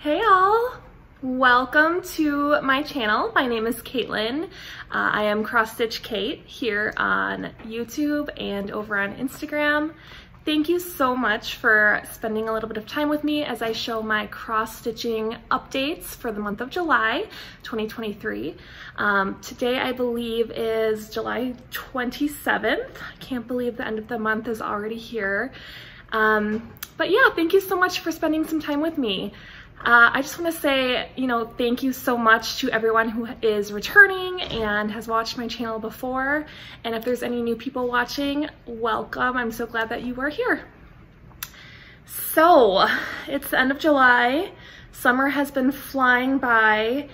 Hey all! Welcome to my channel. My name is Caitlin. I am Cross Stitch Kate here on YouTube and over on Instagram. Thank you so much for spending a little bit of time with me as I show my cross stitching updates for the month of July 2023. Today I believe is July 27th. I can't believe the end of the month is already here. But yeah, thank you so much for spending some time with me. I just want to say, thank you so much to everyone who is returning and has watched my channel before. And if there's any new people watching, welcome. I'm so glad that you are here. So it's the end of July. Summer has been flying by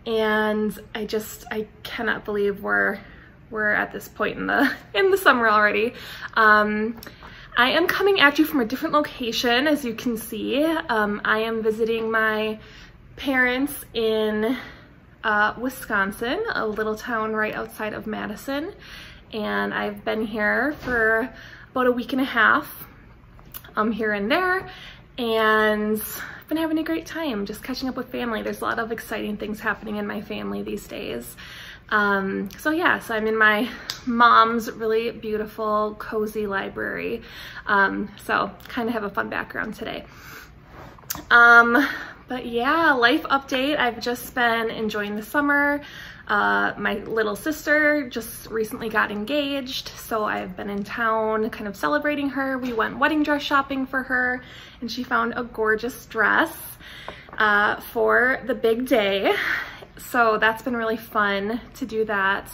and I cannot believe we're at this point in the summer already. I am coming at you from a different location, as you can see. I am visiting my parents in Wisconsin, a little town right outside of Madison. And I've been here for about a week and a half. I'm here and there, and I've been having a great time just catching up with family. There's a lot of exciting things happening in my family these days. So I'm in my mom's really beautiful, cozy library. So kind of have a fun background today. But yeah, life update. I've just been enjoying the summer. My little sister just recently got engaged, so I've been in town kind of celebrating her. We went wedding dress shopping for her, and she found a gorgeous dress for the big day. So that's been really fun to do that,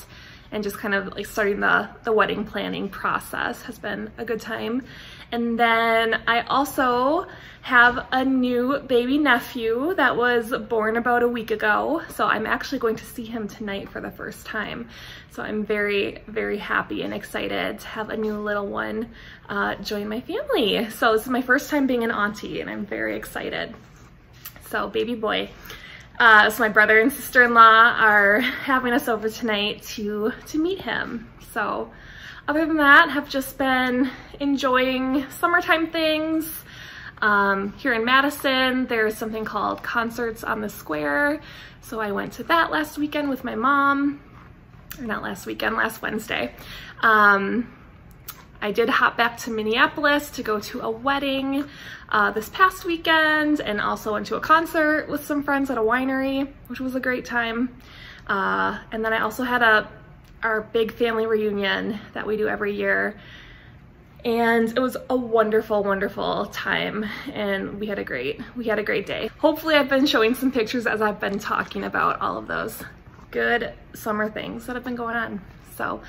and just kind of like starting the wedding planning process has been a good time. And then I also have a new baby nephew that was born about a week ago. So I'm actually going to see him tonight for the first time. So I'm very, very happy and excited to have a new little one join my family. So this is my first time being an auntie and I'm very excited. So baby boy. So my brother and sister-in-law are having us over tonight to meet him. So other than that, have just been enjoying summertime things. Here in Madison, there's something called Concerts on the Square. So I went to that last weekend with my mom, or not last weekend, last Wednesday. I did hop back to Minneapolis to go to a wedding this past weekend, and also went to a concert with some friends at a winery, which was a great time. And then I also had our big family reunion that we do every year. And it was a wonderful, wonderful time, and we had a great day. Hopefully I've been showing some pictures as I've been talking about all of those good summer things that have been going on. So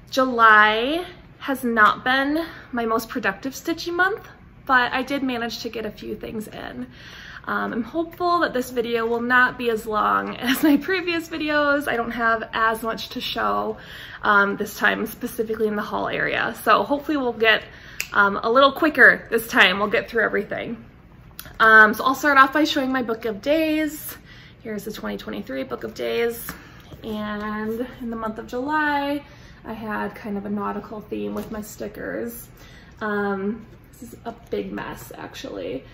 July has not been my most productive stitching month, but I did manage to get a few things in. I'm hopeful that this video will not be as long as my previous videos. I don't have as much to show this time, specifically in the haul area. So hopefully we'll get a little quicker this time. We'll get through everything. So I'll start off by showing my book of days. Here's the 2023 book of days. And in the month of July, I had kind of a nautical theme with my stickers. This is a big mess, actually.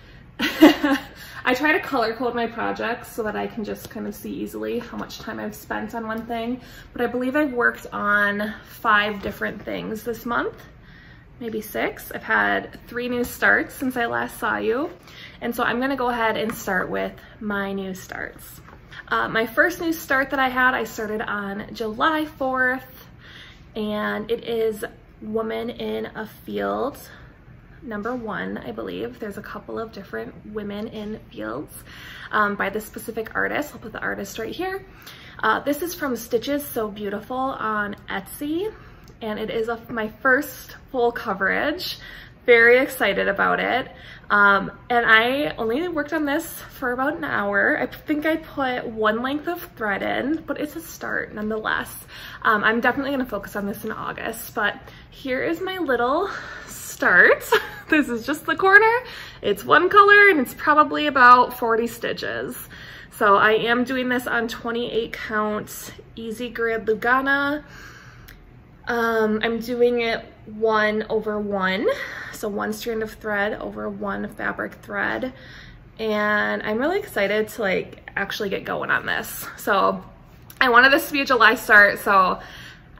I try to color code my projects so that I can just kind of see easily how much time I've spent on one thing. But I believe I've worked on 5 different things this month, maybe 6. I've had 3 new starts since I last saw you. And so I'm gonna go ahead and start with my new starts. My first new start that I started on July 4th. And it is Woman in a Field, number 1, I believe. There's a couple of different women in fields by this specific artist. I'll put the artist right here. This is from Stitches So Beautiful on Etsy, and it is my first full coverage. Very excited about it. And I only worked on this for about an hour. I think I put 1 length of thread in, but it's a start nonetheless. I'm definitely gonna focus on this in August, but here is my little start. This is just the corner. It's 1 color and it's probably about 40 stitches. So I am doing this on 28 count Easy Grid Lugana. I'm doing it 1 over 1. So 1 strand of thread over 1 fabric thread. and I'm really excited to like actually get going on this. So I wanted this to be a July start, so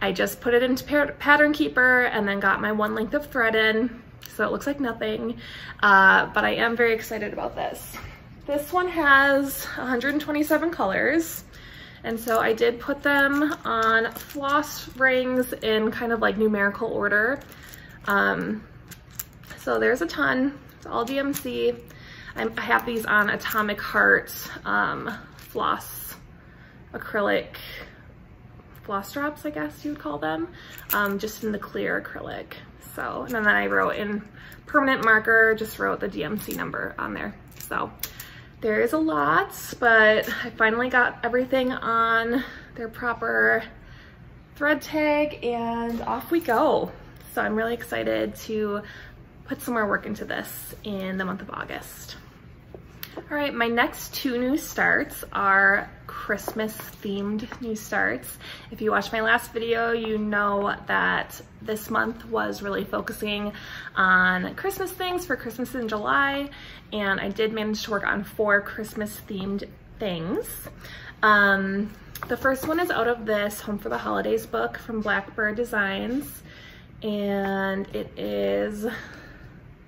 I just put it into Pattern Keeper and then got my 1 length of thread in, so it looks like nothing, but I am very excited about this. This one has 127 colors, and so I did put them on floss rings in kind of like numerical order. So there's a ton. It's all DMC. I have these on Atomic Heart floss acrylic floss drops, I guess you would call them, just in the clear acrylic. So, and then I wrote in permanent marker, just wrote the DMC number on there. So there is a lot, but I finally got everything on their proper thread tag and off we go. So I'm really excited to put some more work into this in the month of August. All right, my next 2 new starts are Christmas themed new starts. If you watched my last video, you know that this month was really focusing on Christmas things for Christmas in July, and I did manage to work on 4 Christmas themed things. The first one is out of this Home for the Holidays book from Blackbird Designs, and it is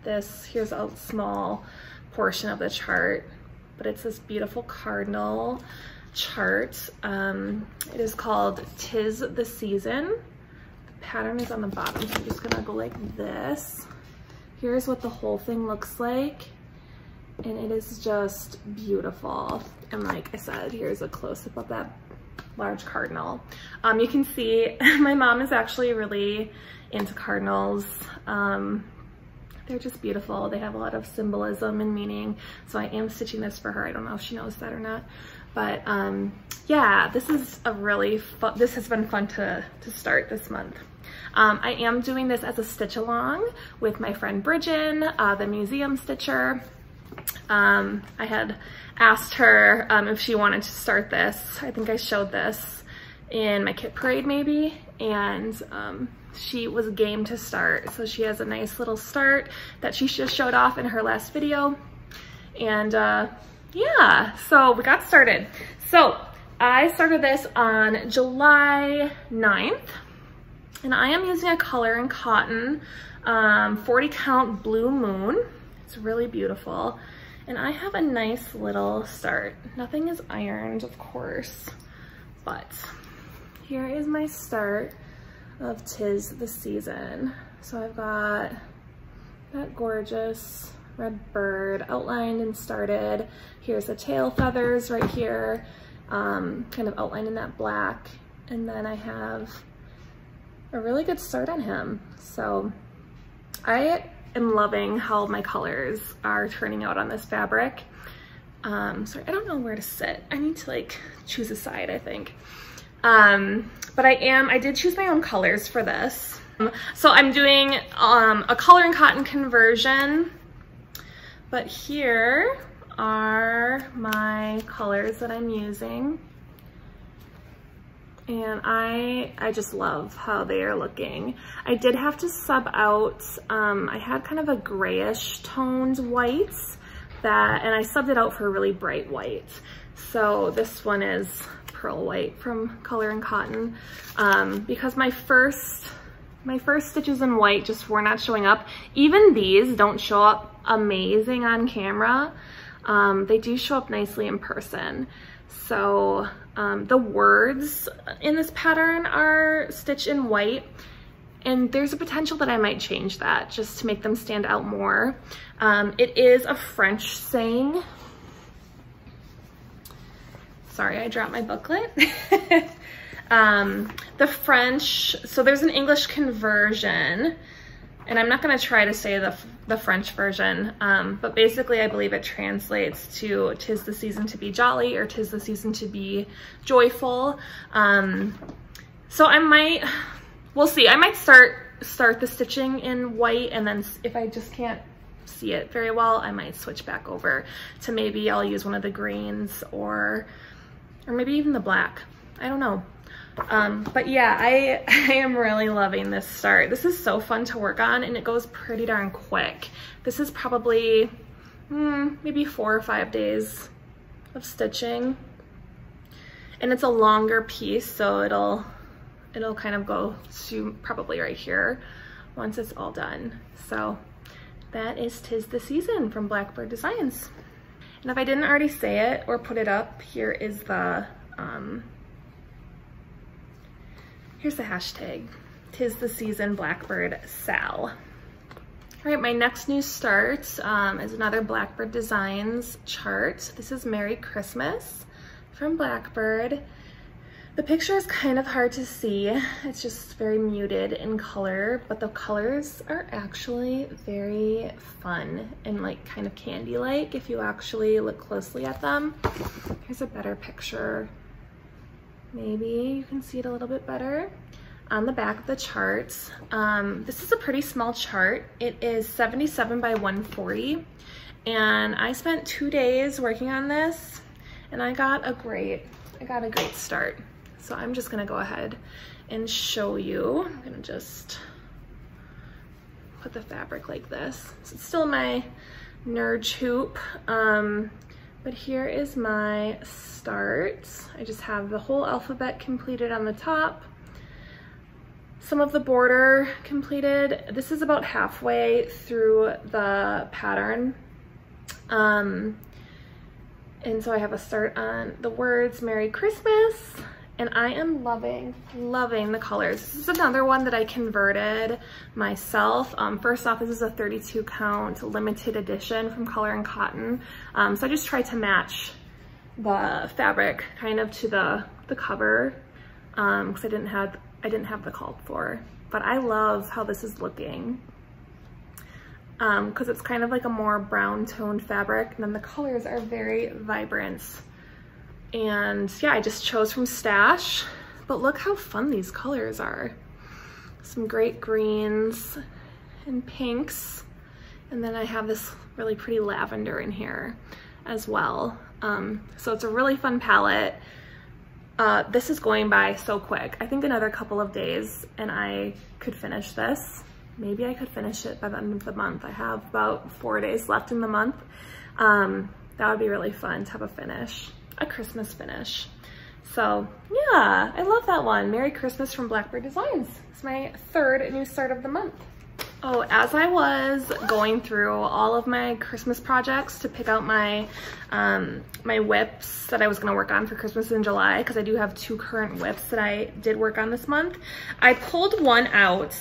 this, here's a small portion of the chart, but it's this beautiful cardinal chart. It is called 'Tis the Season. The pattern is on the bottom, so I'm just gonna go like this. Here's what the whole thing looks like, and it is just beautiful. And like I said, here's a close-up of that large cardinal. You can see my mom is actually really into cardinals. They're just beautiful. They have a lot of symbolism and meaning. So I am stitching this for her. I don't know if she knows that or not. But yeah, this is a really fun, this has been fun to start this month. I am doing this as a stitch along with my friend Bridget, the museum stitcher. I had asked her if she wanted to start this. I think I showed this in my kit parade maybe, and she was game to start. So she has a nice little start that she just showed off in her last video. And yeah, so we got started. So I started this on July 9th, and I am using a color and cotton 40 count Blue Moon. It's really beautiful. And I have a nice little start. Nothing is ironed, of course, but here is my start of 'Tis the Season. So I've got that gorgeous red bird outlined and started. Here's the tail feathers right here, kind of outlined in that black. And then I have a really good start on him. So I am loving how my colors are turning out on this fabric. Sorry, I don't know where to sit. I need to like choose a side, I think. But I did choose my own colors for this. So I'm doing a color and cotton conversion, but here are my colors that I'm using. And I just love how they are looking. I did have to sub out, I had kind of a grayish toned white and I subbed it out for a really bright white. So this one is pearl white from Color and Cotton, because my first stitches in white just were not showing up. Even these don't show up amazing on camera. They do show up nicely in person. So the words in this pattern are stitched in white, and there's a potential that I might change that just to make them stand out more. It is a French saying. Sorry, I dropped my booklet. The French, so there's an English conversion, and I'm not gonna try to say the French version, but basically I believe it translates to "'Tis the season to be jolly" or "'Tis the season to be joyful." So we'll see. I might start the stitching in white, and then if I just can't see it very well, I might switch back over to maybe I'll use one of the greens or maybe even the black. I don't know. But yeah, I am really loving this start. This is so fun to work on, and it goes pretty darn quick. This is probably maybe 4 or 5 days of stitching. And it's a longer piece, so it'll kind of go to probably right here once it's all done. So that is 'Tis the Season from Blackbird Designs. And if I didn't already say it or put it up, here is the here's the hashtag, 'Tis the Season Blackbird Sal. All right, my next new start is another Blackbird Designs chart. This is Merry Christmas from Blackbird. The picture is kind of hard to see. It's just very muted in color, but the colors are actually very fun and like kind of candy-like if you actually look closely at them. Here's a better picture. Maybe you can see it a little bit better. On the back of the chart, this is a pretty small chart. It is 77 by 140, and I spent 2 days working on this, and I got a great start. So I'm just gonna go ahead and show you. I'm gonna just put the fabric like this. So it's still my nerd hoop, but here is my start. I just have the whole alphabet completed on the top, some of the border completed. This is about halfway through the pattern. And so I have a start on the words Merry Christmas, and I am loving the colors. This is another one that I converted myself. First off, this is a 32 count limited edition from Color and Cotton. So I just tried to match the fabric kind of to the cover, because I didn't have the called for, but I love how this is looking. Because it's kind of like a more brown toned fabric, and then the colors are very vibrant. And yeah, I just chose from Stash, but look how fun these colors are. Some great greens and pinks, and then I have this really pretty lavender in here as well. So it's a really fun palette. This is going by so quick. I think another couple of days and I could finish this. Maybe I could finish it by the end of the month. I have about 4 days left in the month. That would be really fun to have a Christmas finish. So yeah, I love that one. Merry Christmas from Blackbird Designs. It's my 3rd new start of the month. Oh, as I was going through all of my Christmas projects to pick out my my whips that I was gonna work on for Christmas in July, because I do have 2 current whips that I did work on this month, I pulled one out.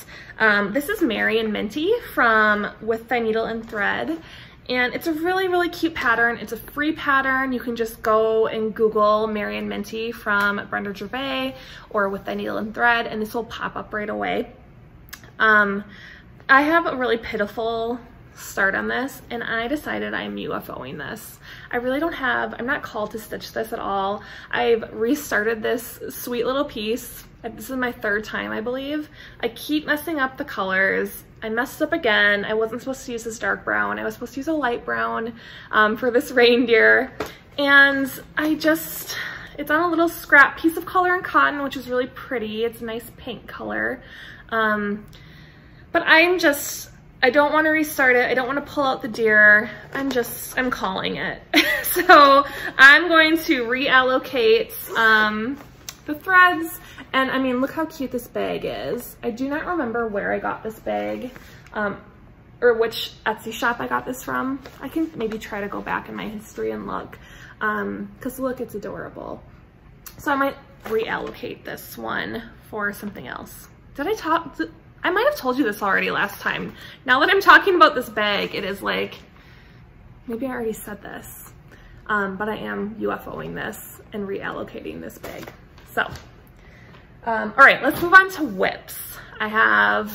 This is Merry and Minty from With Thy Needle and Thread. And it's a really cute pattern. It's a free pattern. You can just go and Google Merry and Minty from Brenda Gervais or With Thy Needle and Thread, and this will pop up right away. I have a really pitiful start on this, and I decided I'm UFOing this. I'm not called to stitch this at all. I've restarted this sweet little piece. This is my 3rd time, I believe. I keep messing up the colors. I messed up again. I wasn't supposed to use this dark brown. I was supposed to use a light brown for this reindeer. And it's on a little scrap piece of Color and Cotton, which is really pretty. It's a nice pink color. But I don't want to restart it. I don't want to pull out the deer. I'm calling it. So I'm going to reallocate the threads. And I mean, look how cute this bag is. I do not remember where I got this bag, or which Etsy shop I got this from. I can maybe try to go back in my history and look, because look, it's adorable. So I might reallocate this one for something else. I might have told you this already last time. Now that I'm talking about this bag, it is like, maybe I already said this, but I am UFOing this and reallocating this bag. So, all right, let's move on to whips. Let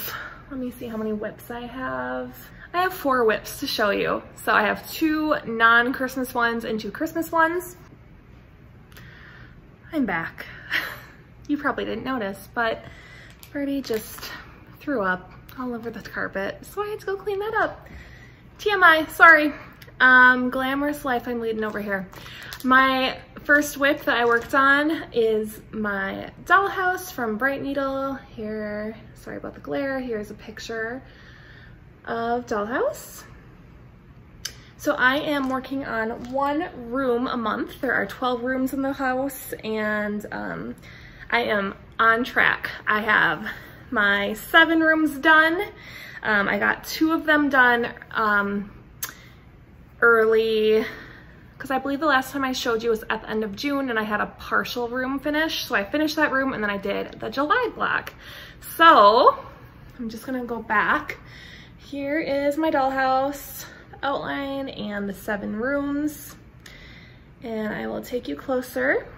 me see how many whips I have. I have 4 whips to show you. So I have 2 non-Christmas ones and 2 Christmas ones. I'm back. You probably didn't notice, but Birdie just threw up all over the carpet, so I had to go clean that up. TMI, sorry. Glamorous life I'm leading over here. My first whip that I worked on is my Dollhouse from Brightneedle. Here, sorry about the glare, here's a picture of Dollhouse. So I am working on one room a month. There are 12 rooms in the house, and I am on track. I have my 7 rooms done. I got 2 of them done early, because I believe the last time I showed you was at the end of June, and I had a partial room finished. So I finished that room, and then I did the July block. So I'm just gonna go back. Here is my dollhouse outline and the 7 rooms, and I will take you closer.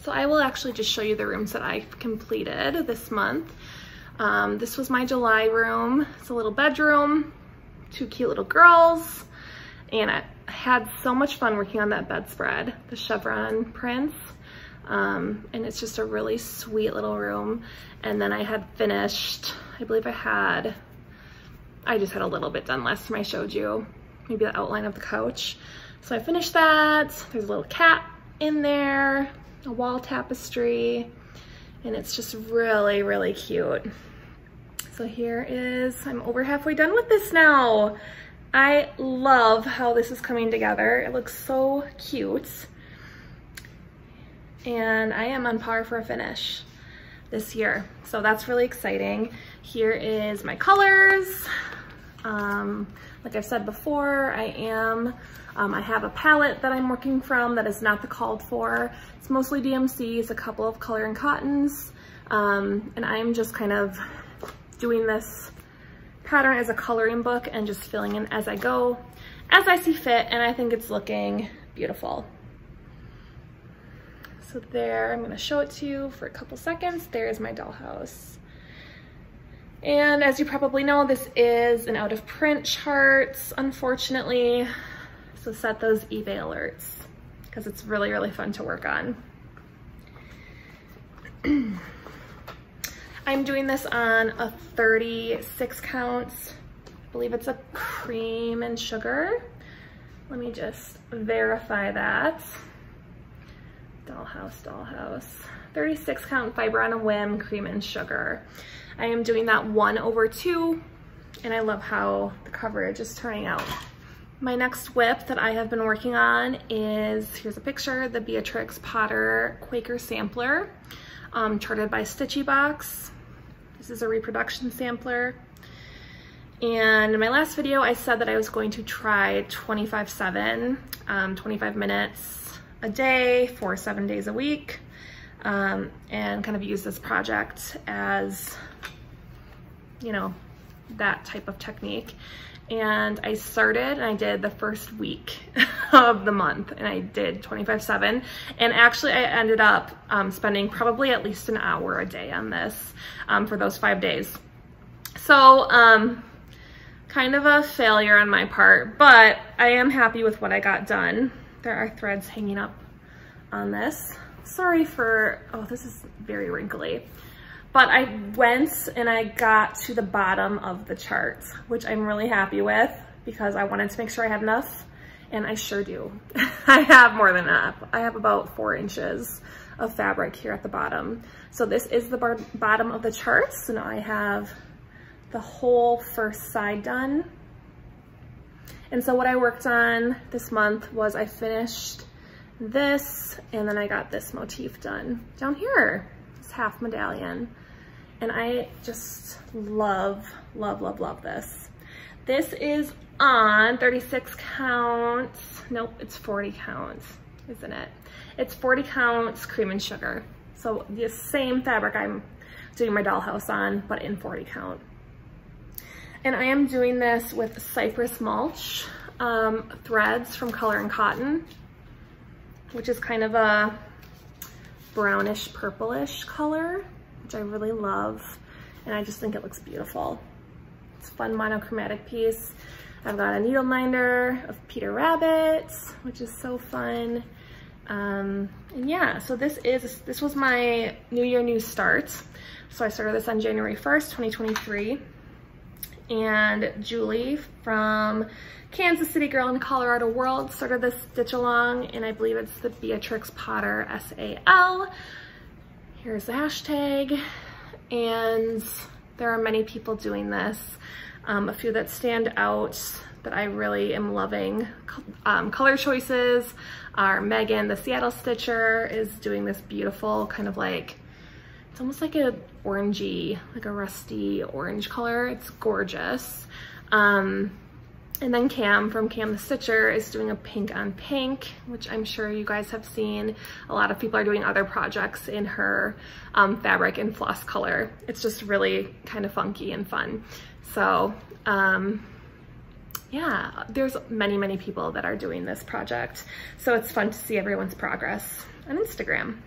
So I will actually just show you the rooms that I completed this month. This was my July room. It's a little bedroom, 2 cute little girls, and I had so much fun working on that bedspread, the chevron prints, and it's just a really sweet little room. And then I had finished, I believe I just had a little bit done last time I showed you, maybe the outline of the couch. So I finished that. There's a little cat in there, a wall tapestry, and it's just really, really cute. So here is, I'm over halfway done with this now. I love how this is coming together. It looks so cute. And I am on par for a finish this year. So that's really exciting. Here is my colors. Like I've said before, I have a palette that I'm working from that is not the called for. It's mostly DMCs, a couple of color and cottons, and I'm just kind of doing this pattern as a coloring book and just filling in as I go, as I see fit, and I think it's looking beautiful. So there, I'm gonna show it to you for a couple seconds. There's my dollhouse. And as you probably know, this is an out of print chart, unfortunately. So set those eBay alerts, because it's really, really fun to work on. I'm doing this on a 36 count. I believe it's a cream and sugar. Let me just verify that. Dollhouse. 36 count fiber on a whim, cream and sugar. I am doing that 1/2, and I love how the coverage is turning out. My next whip that I have been working on is, here's a picture, the Beatrix Potter Quaker Sampler, charted by StitchyBox. This is a reproduction sampler. And in my last video, I said that I was going to try 25/7, 25 minutes a day for 7 days a week, and kind of use this project as, you know, that type of technique. And I started and I did the first week of the month, and I did 25/7, and actually I ended up spending probably at least an hour a day on this for those 5 days. So kind of a failure on my part, but I am happy with what I got done. There are threads hanging up on this. Sorry for, oh, this is very wrinkly. But I went and I got to the bottom of the chart, which I'm really happy with, because I wanted to make sure I had enough, and I sure do. I have more than enough. I have about 4 inches of fabric here at the bottom. So this is the bottom of the chart. So now I have the whole first side done. And so what I worked on this month was I finished this, and then I got this motif done down here, this half medallion. And I just love, love, love, love this. This is on 36 counts. Nope, it's 40 counts, isn't it? It's 40 counts cream and sugar. So the same fabric I'm doing my dollhouse on, but in 40 count. And I am doing this with cypress mulch threads from Color and Cotton, which is kind of a brownish purplish color, which I really love, and I just think it looks beautiful. It's a fun monochromatic piece. I've got a needle minder of Peter Rabbit, which is so fun. And yeah, so this was my New Year, New Start. So I started this on January 1st, 2023. And Julie from Kansas City Girl in Colorado World started this stitch along, and I believe it's the Beatrix Potter SAL. Here's the hashtag, and there are many people doing this. A few that stand out that I really am loving. Color choices are Megan, the Seattle Stitcher, is doing this beautiful kind of like, it's almost like a orangey, like a rusty orange color. It's gorgeous. And then Cam from Cam the Stitcher is doing a pink on pink, which I'm sure you guys have seen. A lot of people are doing other projects in her fabric and floss color. It's just really kind of funky and fun. So yeah, there's many people that are doing this project. So it's fun to see everyone's progress on Instagram.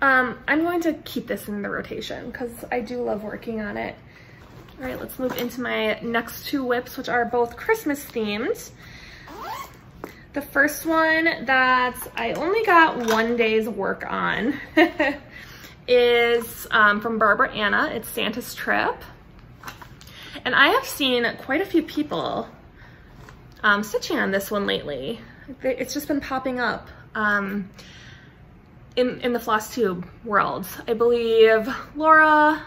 I'm going to keep this in the rotation because I do love working on it. All right, let's move into my next two whips, which are both Christmas themed. The first one that I only got 1 day's work on is from Barbara Anna. It's Santa's Trip. And I have seen quite a few people stitching on this one lately. It's just been popping up in the Flosstube world. I believe Laura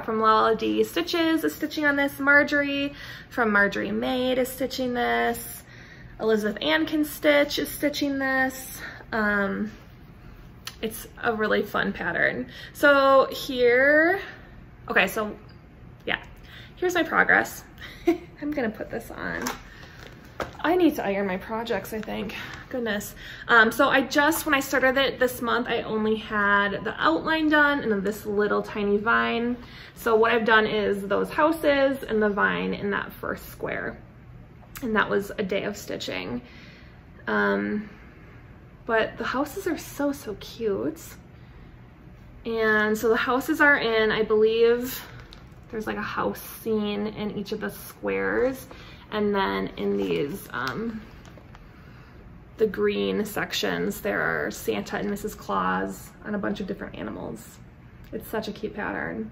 from Lala D Stitches is stitching on this. Marjorie from Marjorie Made is stitching this. Elizabeth Ann Can Stitch is stitching this. It's a really fun pattern. So here, okay, so yeah, here's my progress. I'm gonna put this on. I need to iron my projects, I think. Goodness. So when I started it this month, I only had the outline done and then this little tiny vine. So what I've done is those houses and the vine in that first square. And that was a day of stitching. But the houses are so cute. And so the houses are in, I believe, there's like a house scene in each of the squares. And then in these, the green sections, there are Santa and Mrs. Claus on a bunch of different animals. It's such a cute pattern.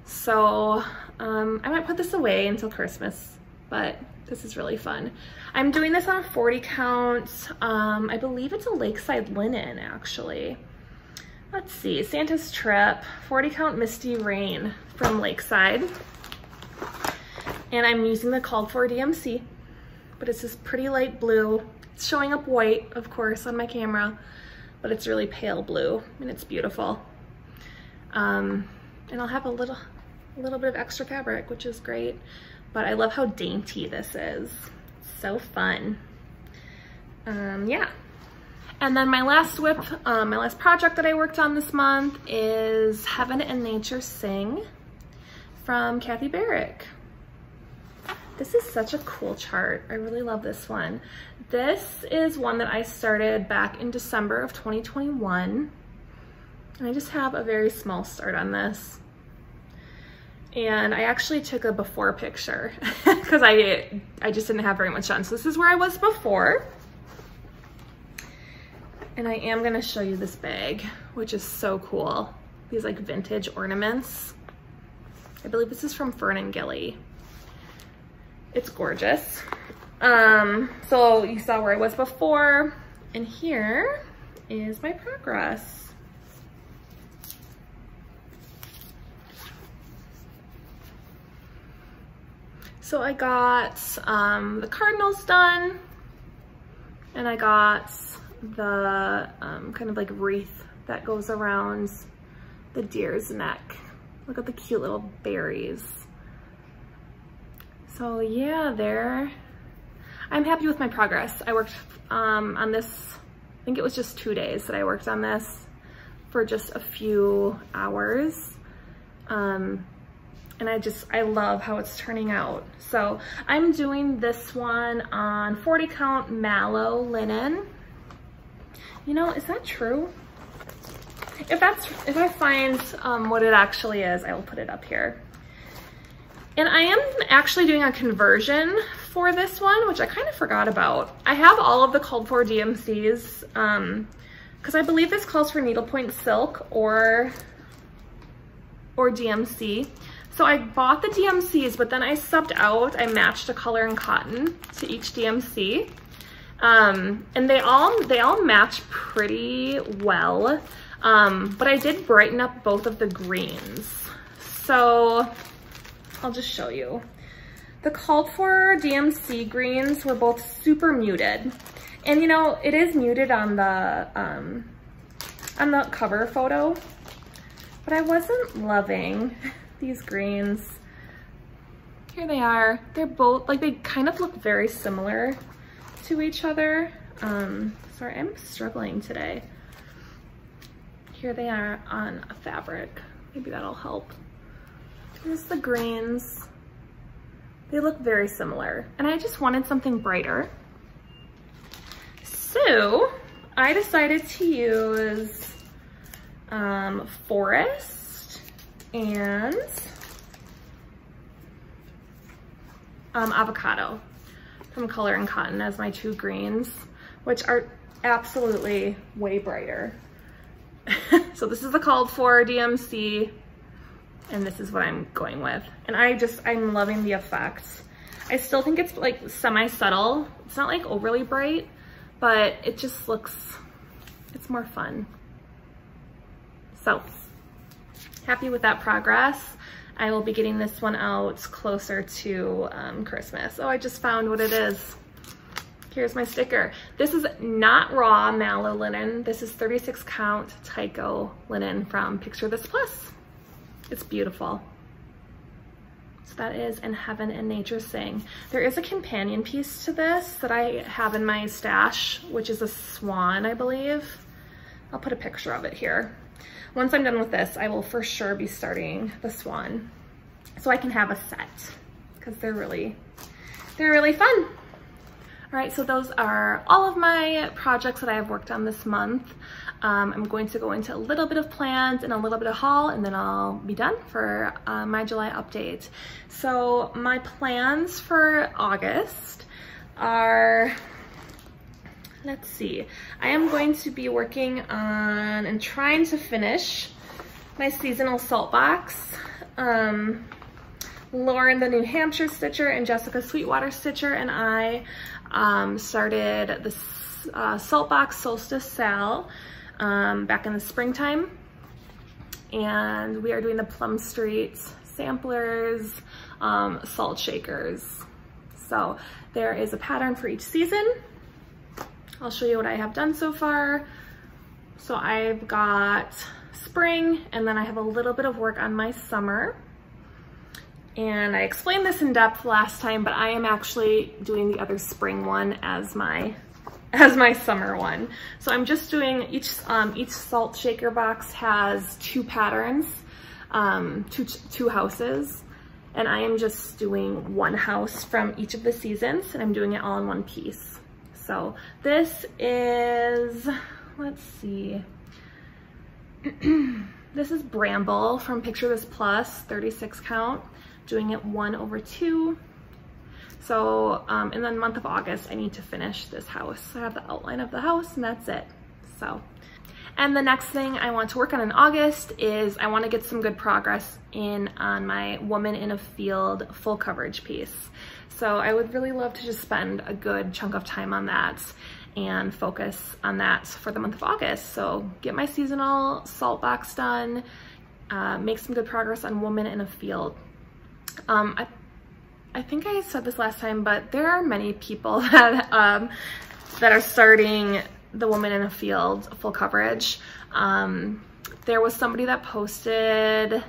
So I might put this away until Christmas, but this is really fun. I'm doing this on a 40 count. I believe it's a Lakeside linen, actually. Let's see, Santa's Trip, 40 count Misty Rain from Lakeside. And I'm using the called for DMC, but it's this pretty light blue. It's showing up white, of course, on my camera, but it's really pale blue and it's beautiful. And I'll have a little bit of extra fabric, which is great, but I love how dainty this is. It's so fun. Yeah. And then my last whip, my last project that I worked on this month is Heaven and Nature Sing from Barrik. This is such a cool chart. I really love this one. This is one that I started back in December of 2021. And I just have a very small start on this. And I actually took a before picture because I just didn't have very much done. So this is where I was before. And I am gonna show you this bag, which is so cool. These like vintage ornaments. I believe this is from Fern and Gilly. It's gorgeous. So you saw where I was before, and here is my progress. So I got the cardinals done, and I got the kind of like wreath that goes around the deer's neck. Look at the cute little berries. So yeah, I'm happy with my progress. I worked on this, I think it was just 2 days that I worked on this for just a few hours. And I love how it's turning out. So I'm doing this one on 40 count mallow linen. You know, is that true? If I find what it actually is, I will put it up here. And I am actually doing a conversion for this one, which I kind of forgot about. I have all of the called for DMCs, because I believe this calls for needlepoint silk or DMC. So I bought the DMCs, but then I subbed out, I matched a color and cotton to each DMC. And they all match pretty well, but I did brighten up both of the greens. So I'll just show you. The called for DMC greens were both super muted. And you know, it is muted on the cover photo, but I wasn't loving these greens. Here they are. They're both, like, they kind of look very similar to each other. Sorry, I'm struggling today. Here they are on a fabric. Maybe that'll help. Here's the greens. They look very similar, and I just wanted something brighter. So I decided to use Forest and Avocado from Color and Cotton as my two greens, which are absolutely way brighter. So this is the called for DMC, and this is what I'm going with. And I'm loving the effect. I still think it's like semi-subtle. It's not like overly bright, but it just looks, it's more fun. So happy with that progress. I will be getting this one out closer to Christmas. Oh, I just found what it is. Here's my sticker. This is not raw mallow linen. This is 36 count Tyco linen from Picture This Plus. It's beautiful. So that is In Heaven and Nature Sing. There is a companion piece to this that I have in my stash, which is a swan, I believe. I'll put a picture of it here. Once I'm done with this, I will for sure be starting the swan so I can have a set, because they're really fun. All right, so those are all of my projects that I have worked on this month. I'm going to go into a little bit of plans and a little bit of haul, and then I'll be done for my July update. So my plans for August are, let's see, I am going to be working on and trying to finish my seasonal salt box. Lauren, the New Hampshire stitcher, and Jessica Sweetwater stitcher, and I started the salt box solstice sale back in the springtime, and we are doing the Plum Street samplers, salt shakers. So there is a pattern for each season. I'll show you what I have done so far. So I've got spring, and then I have a little bit of work on my summer. And I explained this in depth last time, but I am actually doing the other spring one as my summer one. So I'm just doing each salt shaker box has two patterns, two houses, and I am just doing one house from each of the seasons, and I'm doing it all in one piece. So this is, let's see, this is Bramble from Picture This Plus, 36 count. Doing it 1/2. So in the month of August, I need to finish this house. I have the outline of the house, and that's it. So, and the next thing I want to work on in August is I want to get some good progress on my Woman in a Field full coverage piece. So I would really love to just spend a good chunk of time on that and focus on that for the month of August. So get my seasonal salt box done, make some good progress on Woman in a Field. I think I said this last time, but there are many people that that are starting the Woman in a Field full coverage. There was somebody that posted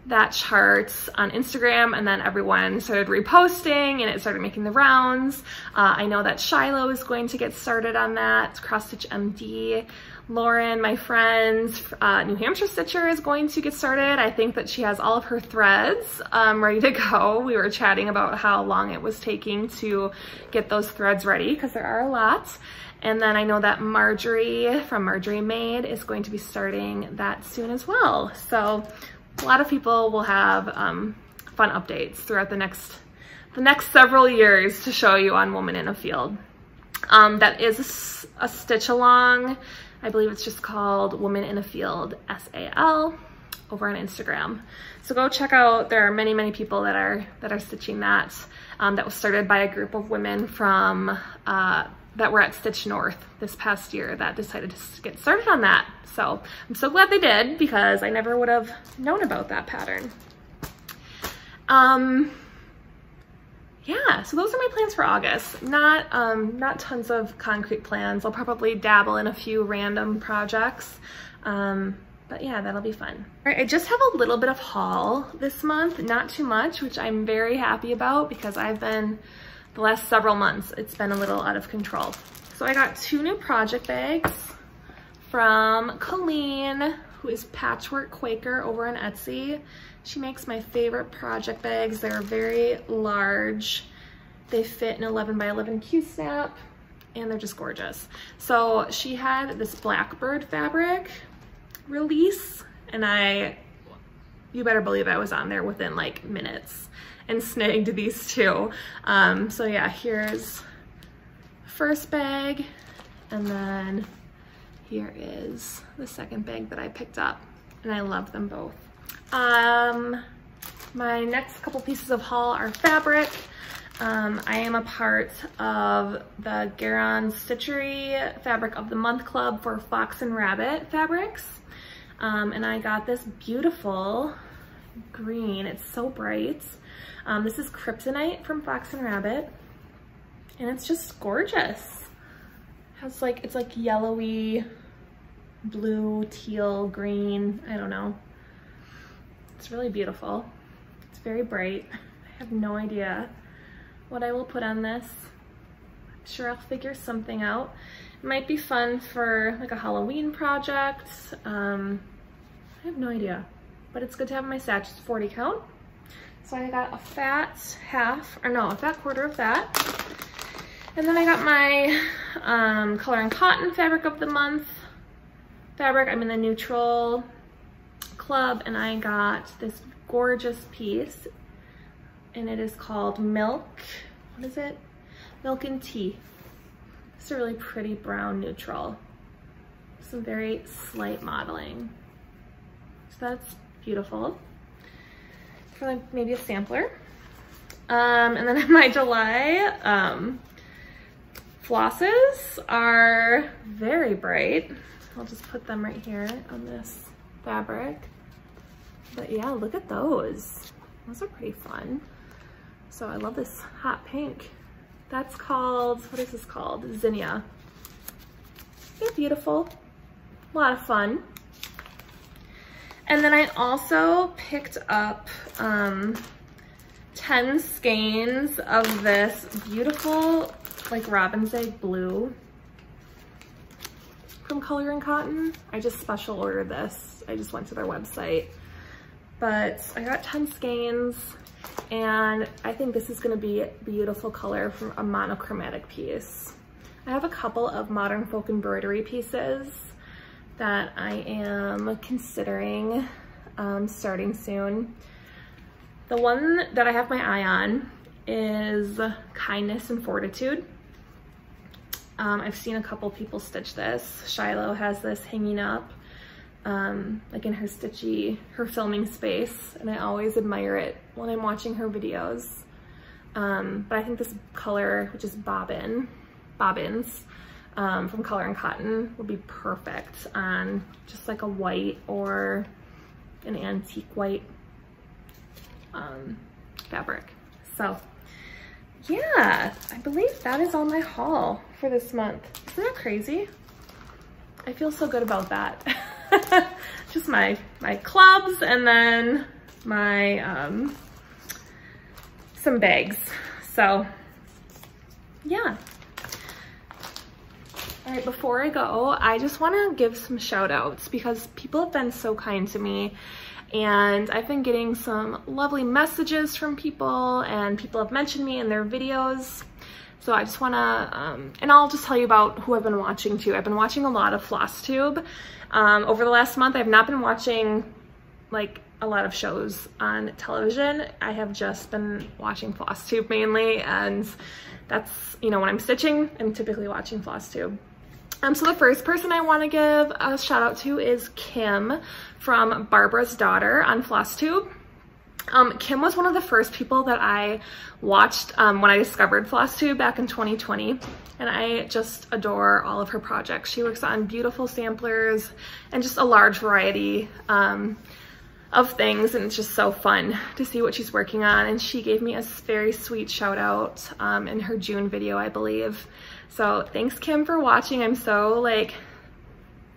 that chart on Instagram, and then everyone started reposting, and it started making the rounds. I know that Shiloh is going to get started on that, Cross Stitch MD. Lauren, my friend, New Hampshire stitcher, is going to get started. I think that she has all of her threads ready to go. We were chatting about how long it was taking to get those threads ready, because there are a lot. And then I know that Marjorie from Marjorie Made is going to be starting that soon as well. So a lot of people will have fun updates throughout the next several years to show you on Woman in a Field. That is a stitch along. I believe it's just called Woman in a Field SAL over on Instagram. So go check out, there are many, many people that are stitching that. That was started by a group of women from, that were at Stitch North this past year that decided to get started on that. So I'm so glad they did, because I never would have known about that pattern. yeah, so those are my plans for August. Not tons of concrete plans. I'll probably dabble in a few random projects. But yeah, that'll be fun. All right, I just have a little bit of haul this month, not too much, which I'm very happy about because the last several months, it's been a little out of control. So I got 2 new project bags from Colleen, who is Patchwork Quaker over on Etsy. She makes my favorite project bags. They're very large. They fit an 11 by 11 Q-snap, and they're just gorgeous. So she had this Blackbird fabric release, and you better believe I was on there within like minutes and snagged these 2. So yeah, here's the first bag, and then here is the second bag that I picked up, and I love them both. My next couple pieces of haul are fabric. I am a part of the Garon Stitchery Fabric of the Month Club for Fox and Rabbit fabrics. And I got this beautiful green. It's so bright. This is Kryptonite from Fox and Rabbit, and it's just gorgeous. It's like yellowy, blue, teal, green, I don't know. It's really beautiful. It's very bright. I have no idea what I will put on this. I'm sure I'll figure something out. It might be fun for like a Halloween project. I have no idea, but it's good to have in my stash. It's 40 count. So I got a fat quarter of that. And then I got my Color and Cotton Fabric of the Month fabric. I'm in the neutral club, and I got this gorgeous piece, and it is called Milk. What is it? Milk and Tea. It's a really pretty brown neutral. Some very slight modeling. So that's beautiful. For like maybe a sampler. And then my July flosses are very bright. I'll just put them right here on this fabric. But yeah, look at those. Those are pretty fun. So I love this hot pink. That's called, what is this called? Zinnia. They're beautiful. A lot of fun. And then I also picked up 10 skeins of this beautiful like robin's egg blue from Color and Cotton. I just special ordered this. I just went to their website. But I got 10 skeins, and I think this is gonna be a beautiful color from a monochromatic piece. I have a couple of modern folk embroidery pieces that I am considering starting soon. The one that I have my eye on is Kindness and Fortitude. I've seen a couple people stitch this. Shiloh has this hanging up like in her filming space, and I always admire it when I'm watching her videos. But I think this color, which is Bobbins from Color and Cotton, would be perfect on just like a white or an antique white fabric. So yeah, I believe that is all my haul for this month. Isn't that crazy? I feel so good about that. Just my clubs, and then my some bags. So yeah. All right, before I go, I just want to give some shout outs because people have been so kind to me, and I've been getting some lovely messages from people, and people have mentioned me in their videos. So I just want to, and I'll just tell you about who I've been watching too. I've been watching a lot of Flosstube. Over the last month, I've not been watching like a lot of shows on television. I have just been watching Flosstube mainly, and that's, you know, when I'm stitching, I'm typically watching Flosstube. So the first person I want to give a shout out to is Kim from Barbara's Daughter on Flosstube. Kim was one of the first people that I watched when I discovered Flosstube back in 2020, and I just adore all of her projects. She works on beautiful samplers and just a large variety of of things, and it's just so fun to see what she's working on. And she gave me a very sweet shout out in her June video, I believe. So thanks, Kim, for watching. I'm so like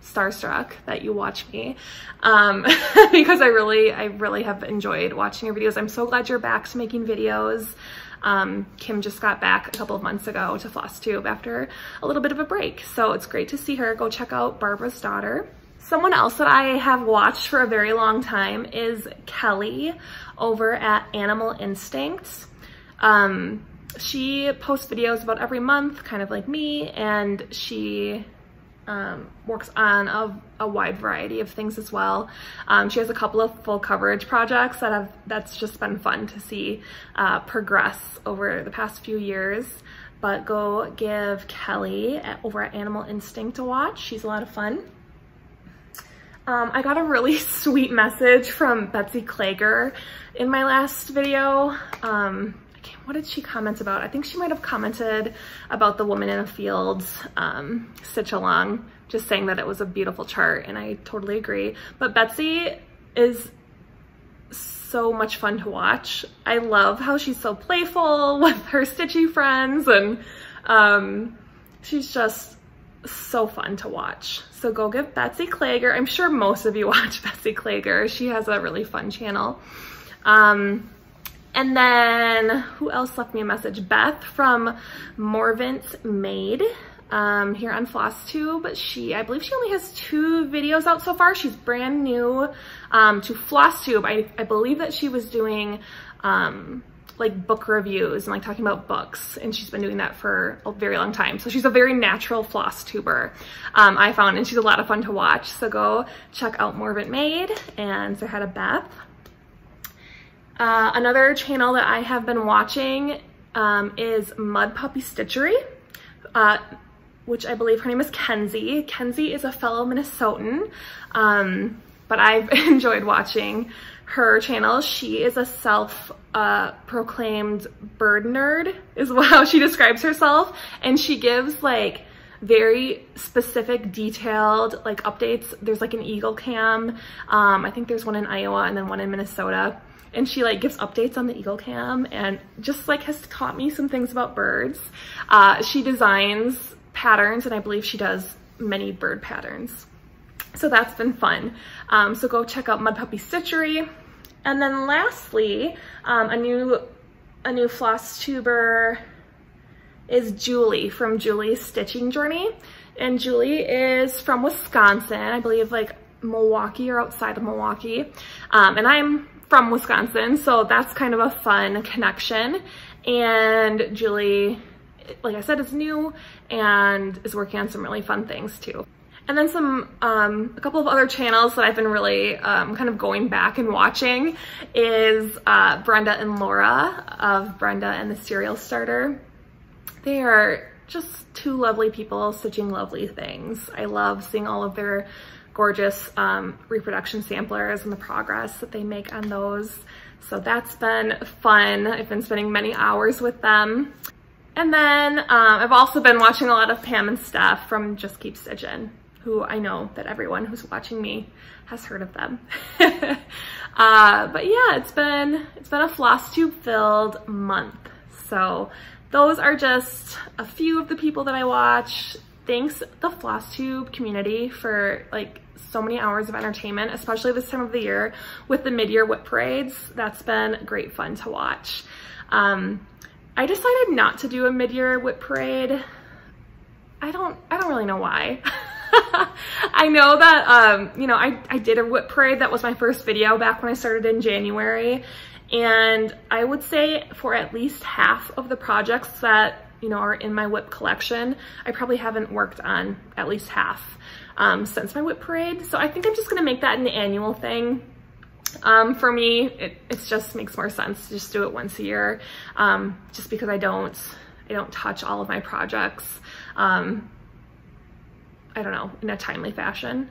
starstruck that you watch me because I really have enjoyed watching your videos. I'm so glad you're back to making videos. Kim just got back a couple of months ago to Flosstube after a little bit of a break, so it's great to see her. Go check out Barbara's Daughter. Someone else that I have watched for a very long time is Kelly over at Animal Instinct. She posts videos about every month, kind of like me, and she works on a wide variety of things as well. She has a couple of full coverage projects that's just been fun to see progress over the past few years. But go give Kelly over at Animal Instinct a watch. She's a lot of fun. I got a really sweet message from Betsy Klager in my last video. What did she comment about? I think she might have commented about the Woman in a Field stitch along, just saying that it was a beautiful chart, and I totally agree. But Betsy is so much fun to watch. I love how she's so playful with her stitchy friends, and she's just so fun to watch. So go give Betsy Klager. I'm sure most of you watch Betsy Klager. She has a really fun channel. And then who else left me a message? Beth from Morvant Made here on Flosstube. I believe she only has 2 videos out so far. She's brand new to Flosstube. I believe that she was doing like book reviews and like talking about books, and she's been doing that for a very long time. So she's a very natural Flosstuber, I found, and she's a lot of fun to watch. So go check out Morvant Made and say hi to Beth. Another channel that I have been watching is Mud Puppy Stitchery, which I believe her name is Kenzie. Kenzie is a fellow Minnesotan, but I've enjoyed watching her channel. She is a self-proclaimed bird nerd, is how she describes herself, and she gives like very specific, detailed like updates. There's like an eagle cam. I think there's one in Iowa and then one in Minnesota. And she like gives updates on the eagle cam and just like has taught me some things about birds. She designs patterns, and I believe she does many bird patterns. So that's been fun. So go check out Mud Puppy Stitchery. And then lastly, a new Flosstuber is Julie from Julie's Stitching Journey. And Julie is from Wisconsin, I believe like Milwaukee or outside of Milwaukee. And I'm from Wisconsin, so that's kind of a fun connection. And Julie, like I said, is new and is working on some really fun things too. And then a couple of other channels that I've been really kind of going back and watching is Brenda and Laura of Brenda and the Serial Starter. They are just 2 lovely people stitching lovely things. I love seeing all of their gorgeous reproduction samplers and the progress that they make on those. So that's been fun. I've been spending many hours with them. And then I've also been watching a lot of Pam and Steph from Just Keep Stitchin', who I know that everyone who's watching me has heard of them. But yeah, it's been a Flosstube filled month. So those are just a few of the people that I watch. Thanks the Flosstube community for like so many hours of entertainment, especially this time of the year with the mid-year whip parades. That's been great fun to watch. I decided not to do a mid-year whip parade. I don't really know why. I know that, you know, I did a whip parade. That was my first video back when I started in January. And I would say for at least half of the projects that, you know, are in my whip collection, I probably haven't worked on at least half since my whip parade. So I think I'm just gonna make that an annual thing. For me, it just makes more sense to just do it once a year, just because I don't touch all of my projects, I don't know, in a timely fashion.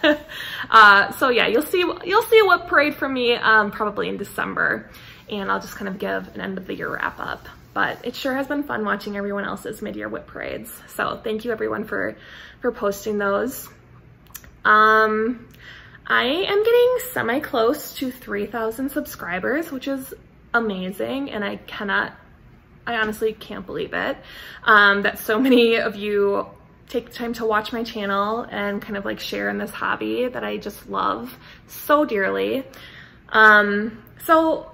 So yeah, you'll see a whip parade from me probably in December, and I'll just kind of give an end of the year wrap up. But it sure has been fun watching everyone else's mid-year whip parades. So thank you everyone for posting those. I am getting semi-close to 3,000 subscribers, which is amazing, and I honestly can't believe it, that so many of you take the time to watch my channel and kind of like share in this hobby that I just love so dearly. So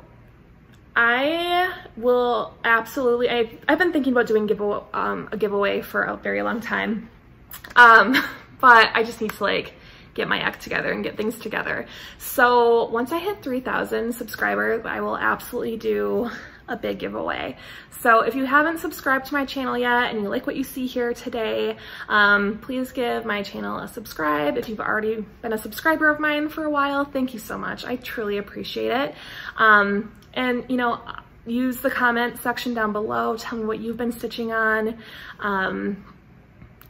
I will absolutely, I've been thinking about doing a giveaway for a very long time, but I just need to like get my act together and get things together. So once I hit 3,000 subscribers, I will absolutely do a big giveaway. So if you haven't subscribed to my channel yet and you like what you see here today, please give my channel a subscribe. If you've already been a subscriber of mine for a while, thank you so much. I truly appreciate it. And you know, use the comment section down below. Tell me what you've been stitching on.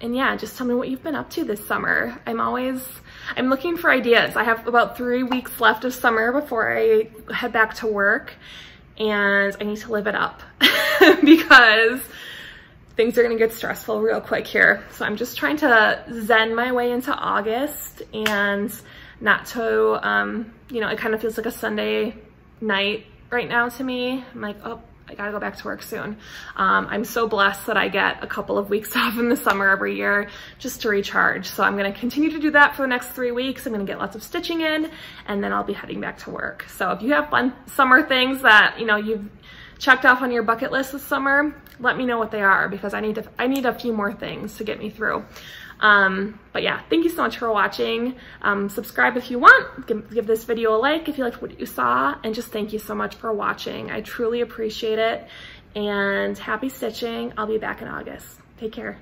And yeah, just tell me what you've been up to this summer. I'm looking for ideas. I have about 3 weeks left of summer before I head back to work, and I need to live it up because things are gonna get stressful real quick here. So I'm just trying to zen my way into August and not to, you know, it kind of feels like a Sunday night right now to me. I'm like, oh, I gotta go back to work soon. I'm so blessed that I get a couple of weeks off in the summer every year just to recharge. So I'm gonna continue to do that for the next 3 weeks. I'm gonna get lots of stitching in, and then I'll be heading back to work. So if you have fun summer things that, you know, you've checked off on your bucket list this summer, let me know what they are, because I need a few more things to get me through. But yeah, thank you so much for watching. Subscribe if you want, give this video a like if you liked what you saw, and just thank you so much for watching. I truly appreciate it, and happy stitching. I'll be back in August. Take care.